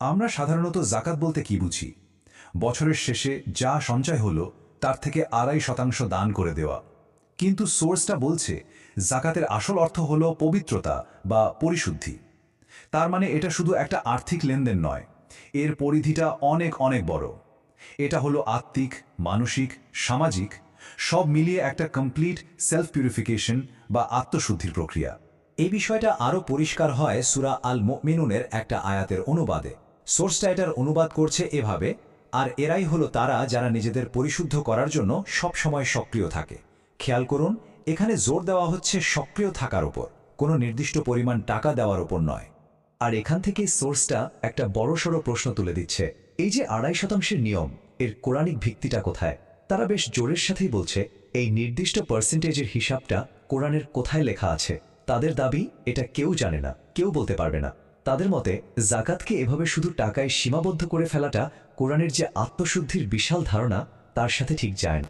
আমরা সাধারণত জাকাত বলতে কি বুঝি? বছরের শেষে যা সঞ্চয় হলো তার থেকে ২.৫% দান করে দেওয়া। কিন্তু সোর্সটা বলছে জাকাতের আসল অর্থ হল পবিত্রতা বা পরিশুদ্ধি। তার মানে এটা শুধু একটা আর্থিক লেনদেন নয়, এর পরিধিটা অনেক অনেক বড়। এটা হলো আত্মিক, মানসিক, সামাজিক সব মিলিয়ে একটা কমপ্লিট সেলফ পিউরিফিকেশন বা আত্মশুদ্ধির প্রক্রিয়া। এই বিষয়টা আরও পরিষ্কার হয় সূরা আল মুমিনুনের একটা আয়াতের অনুবাদে। সোর্সটা এটার অনুবাদ করছে এভাবে, আর এরাই হলো তারা যারা নিজেদের পরিশুদ্ধ করার জন্য সব সময় সক্রিয় থাকে। খেয়াল করুন, এখানে জোর দেওয়া হচ্ছে সক্রিয় থাকার উপর, কোনো নির্দিষ্ট পরিমাণ টাকা দেওয়ার উপর নয়। আর এখান থেকে সোর্সটা একটা বড়সড় প্রশ্ন তুলে দিচ্ছে, এই যে ২.৫%-এর নিয়ম, এর কোরআনিক ভিত্তিটা কোথায়? তারা বেশ জোরের সাথেই বলছে এই নির্দিষ্ট পার্সেন্টেজের হিসাবটা কোরআনের কোথায় লেখা আছে। তাদের দাবি এটা কেউ জানে না, কেউ বলতে পারবে না। তাদের মতে জাকাতকে এভাবে শুধু টাকায় সীমাবদ্ধ করে ফেলাটা কোরআনের যে আত্মশুদ্ধির বিশাল ধারণা তার সাথে ঠিক যায় না।